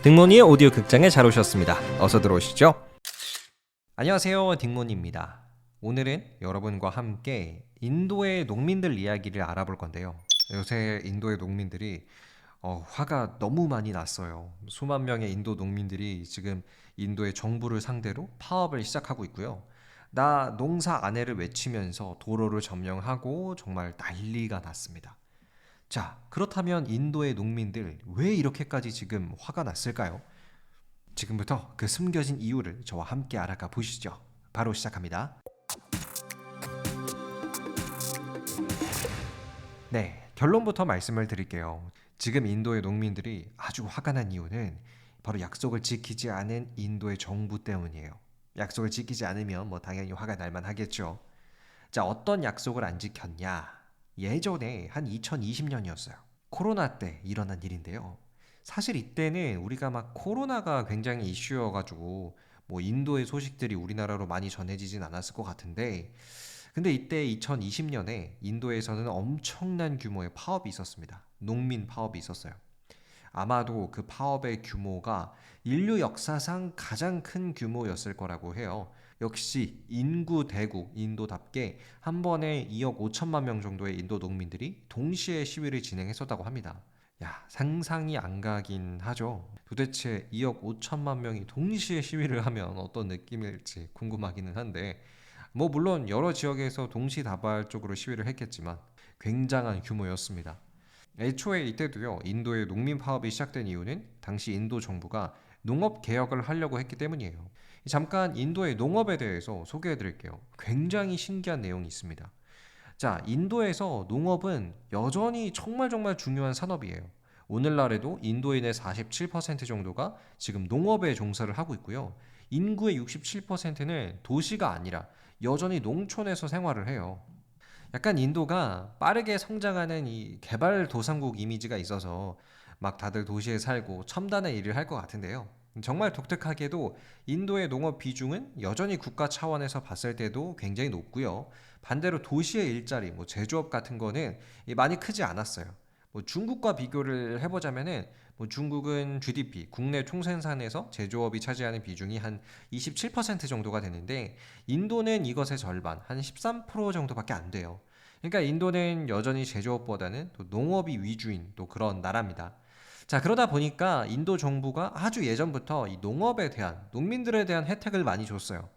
딩모니의 오디오 극장에 잘 오셨습니다. 어서 들어오시죠. 안녕하세요, 딩모니입니다. 오늘은 여러분과 함께 인도의 농민들 이야기를 알아볼 건데요. 요새 인도의 농민들이 화가 너무 많이 났어요. 수만 명의 인도 농민들이 지금 인도의 정부를 상대로 파업을 시작하고 있고요. 나 농사 안 해를 외치면서 도로를 점령하고 정말 난리가 났습니다. 자, 그렇다면 인도의 농민들 왜 이렇게까지 지금 화가 났을까요? 지금부터 그 숨겨진 이유를 저와 함께 알아가 보시죠. 바로 시작합니다. 네, 결론부터 말씀을 드릴게요. 지금 인도의 농민들이 아주 화가 난 이유는 바로 약속을 지키지 않은 인도의 정부 때문이에요. 약속을 지키지 않으면 당연히 화가 날 만하겠죠. 자, 어떤 약속을 안 지켰냐? 예전에 한 2020년이었어요. 코로나 때 일어난 일인데요. 사실 이때는 우리가 막 코로나가 굉장히 이슈여가지고 인도의 소식들이 우리나라로 많이 전해지진 않았을 것 같은데, 근데 이때 2020년에 인도에서는 엄청난 규모의 파업이 있었습니다. 농민 파업이 있었어요. 아마도 그 파업의 규모가 인류 역사상 가장 큰 규모였을 거라고 해요. 역시 인구 대국 인도답게 한 번에 2억 5천만 명 정도의 인도 농민들이 동시에 시위를 진행했었다고 합니다. 야, 상상이 안 가긴 하죠. 도대체 2억 5천만 명이 동시에 시위를 하면 어떤 느낌일지 궁금하기는 한데, 물론 여러 지역에서 동시다발적으로 시위를 했겠지만 굉장한 규모였습니다. 애초에 이때도요, 인도의 농민 파업이 시작된 이유는 당시 인도 정부가 농업 개혁을 하려고 했기 때문이에요. 잠깐 인도의 농업에 대해서 소개해 드릴게요. 굉장히 신기한 내용이 있습니다. 자, 인도에서 농업은 여전히 정말 정말 중요한 산업이에요. 오늘날에도 인도인의 47% 정도가 지금 농업에 종사를 하고 있고요. 인구의 67%는 도시가 아니라 여전히 농촌에서 생활을 해요. 약간 인도가 빠르게 성장하는 이 개발도상국 이미지가 있어서 막 다들 도시에 살고 첨단의 일을 할 것 같은데요. 정말 독특하게도 인도의 농업 비중은 여전히 국가 차원에서 봤을 때도 굉장히 높고요. 반대로 도시의 일자리, 제조업 같은 거는 많이 크지 않았어요. 중국과 비교를 해보자면은 중국은 GDP, 국내 총생산에서 제조업이 차지하는 비중이 한 27% 정도가 되는데 인도는 이것의 절반, 한 13% 정도밖에 안 돼요. 그러니까 인도는 여전히 제조업보다는 또 농업이 위주인 또 그런 나라입니다. 자, 그러다 보니까 인도 정부가 아주 예전부터 이 농업에 대한, 농민들에 대한 혜택을 많이 줬어요.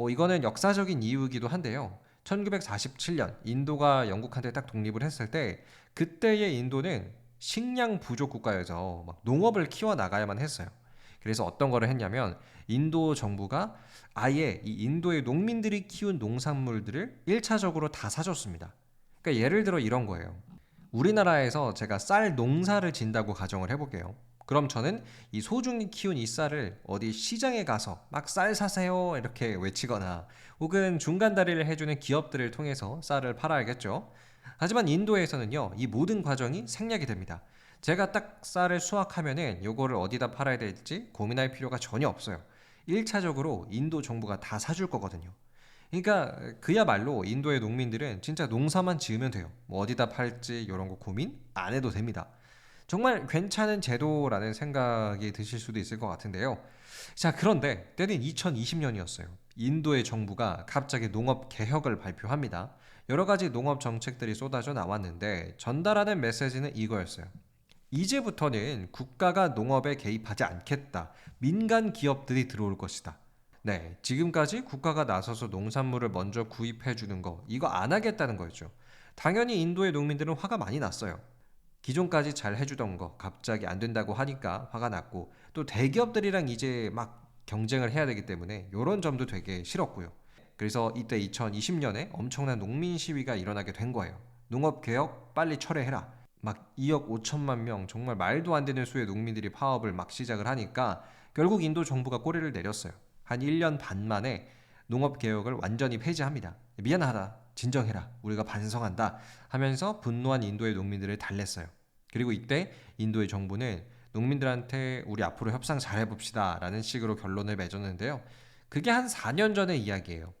이거는 역사적인 이유이기도 한데요. 1947년 인도가 영국한테 딱 독립을 했을 때 그때의 인도는 식량 부족 국가여서 막 농업을 키워 나가야만 했어요. 그래서 어떤 거를 했냐면 인도 정부가 아예 이 인도의 농민들이 키운 농산물들을 1차적으로 다 사줬습니다. 그러니까 예를 들어 이런 거예요. 우리나라에서 제가 쌀 농사를 진다고 가정을 해볼게요. 그럼 저는 이 소중히 키운 이 쌀을 어디 시장에 가서 막 쌀 사세요 이렇게 외치거나 혹은 중간다리를 해주는 기업들을 통해서 쌀을 팔아야겠죠. 하지만 인도에서는요, 이 모든 과정이 생략이 됩니다. 제가 딱 쌀을 수확하면은 요거를 어디다 팔아야 될지 고민할 필요가 전혀 없어요. 1차적으로 인도 정부가 다 사줄 거거든요. 그러니까 그야말로 인도의 농민들은 진짜 농사만 지으면 돼요. 어디다 팔지 이런 거 고민 안 해도 됩니다. 정말 괜찮은 제도라는 생각이 드실 수도 있을 것 같은데요. 자, 그런데 때는 2020년이었어요. 인도의 정부가 갑자기 농업 개혁을 발표합니다. 여러 가지 농업 정책들이 쏟아져 나왔는데 전달하는 메시지는 이거였어요. 이제부터는 국가가 농업에 개입하지 않겠다. 민간 기업들이 들어올 것이다. 네, 지금까지 국가가 나서서 농산물을 먼저 구입해 주는 거, 이거 안 하겠다는 거였죠. 당연히 인도의 농민들은 화가 많이 났어요. 기존까지 잘 해주던 거 갑자기 안 된다고 하니까 화가 났고, 또 대기업들이랑 이제 막 경쟁을 해야 되기 때문에 이런 점도 되게 싫었고요. 그래서 이때 2020년에 엄청난 농민 시위가 일어나게 된 거예요. 농업 개혁 빨리 철회해라. 막 2억 5천만 명, 정말 말도 안 되는 수의 농민들이 파업을 막 시작을 하니까 결국 인도 정부가 꼬리를 내렸어요. 한 1년 반 만에 농업 개혁을 완전히 폐지합니다. 미안하다. 진정해라. 우리가 반성한다. 하면서 분노한 인도의 농민들을 달랬어요. 그리고 이때 인도의 정부는 농민들한테 우리 앞으로 협상 잘 해봅시다 라는 식으로 결론을 맺었는데요. 그게 한 4년 전의 이야기예요.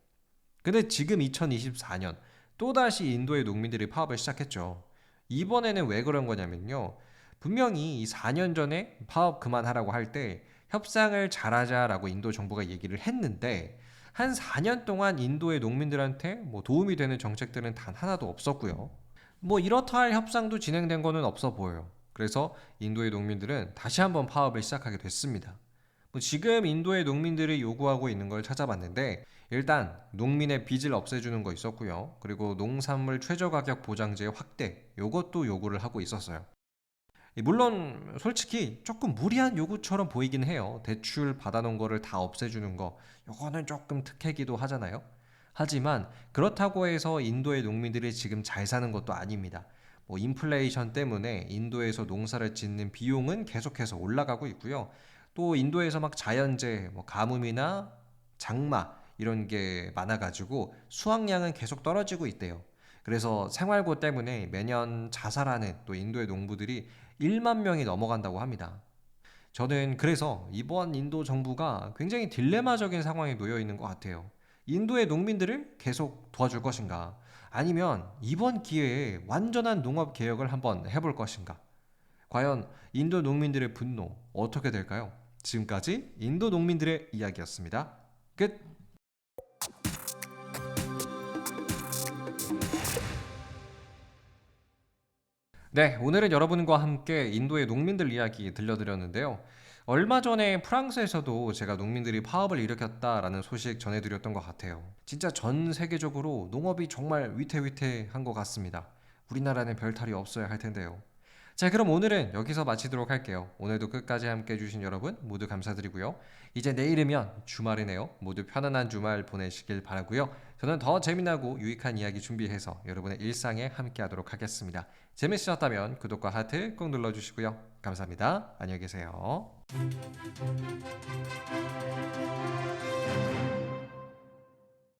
근데 지금 2024년 또다시 인도의 농민들이 파업을 시작했죠. 이번에는 왜 그런 거냐면요. 분명히 이 4년 전에 파업 그만하라고 할 때 협상을 잘하자라고 인도 정부가 얘기를 했는데 한 4년 동안 인도의 농민들한테 뭐 도움이 되는 정책들은 단 하나도 없었고요. 뭐 이렇다 할 협상도 진행된 거는 없어 보여요. 그래서 인도의 농민들은 다시 한번 파업을 시작하게 됐습니다. 뭐 지금 인도의 농민들이 요구하고 있는 걸 찾아봤는데 일단 농민의 빚을 없애주는 거 있었고요. 그리고 농산물 최저가격 보장제 확대 요것도 요구를 하고 있었어요. 물론 솔직히 조금 무리한 요구처럼 보이긴 해요. 대출 받아놓은 거를 다 없애주는 거 요거는 조금 특혜기도 하잖아요. 하지만 그렇다고 해서 인도의 농민들이 지금 잘 사는 것도 아닙니다. 뭐 인플레이션 때문에 인도에서 농사를 짓는 비용은 계속해서 올라가고 있고요. 또 인도에서 막 자연재해, 뭐 가뭄이나 장마 이런 게 많아가지고 수확량은 계속 떨어지고 있대요. 그래서 생활고 때문에 매년 자살하는 또 인도의 농부들이 1만 명이 넘어간다고 합니다. 저는 그래서 이번 인도 정부가 굉장히 딜레마적인 상황에 놓여 있는 것 같아요. 인도의 농민들을 계속 도와줄 것인가? 아니면 이번 기회에 완전한 농업 개혁을 한번 해볼 것인가? 과연 인도 농민들의 분노 어떻게 될까요? 지금까지 인도 농민들의 이야기였습니다. 끝! 네, 오늘은 여러분과 함께 인도의 농민들 이야기 들려드렸는데요. 얼마 전에 프랑스에서도 제가 농민들이 파업을 일으켰다라는 소식 전해드렸던 것 같아요. 진짜 전 세계적으로 농업이 정말 위태위태한 것 같습니다. 우리나라는 별 탈이 없어야 할 텐데요. 자, 그럼 오늘은 여기서 마치도록 할게요. 오늘도 끝까지 함께 해주신 여러분 모두 감사드리고요. 이제 내일이면 주말이네요. 모두 편안한 주말 보내시길 바라고요. 저는 더 재미나고 유익한 이야기 준비해서 여러분의 일상에 함께 하도록 하겠습니다. 재밌으셨다면 구독과 하트 꼭 눌러주시고요. 감사합니다. 안녕히 계세요.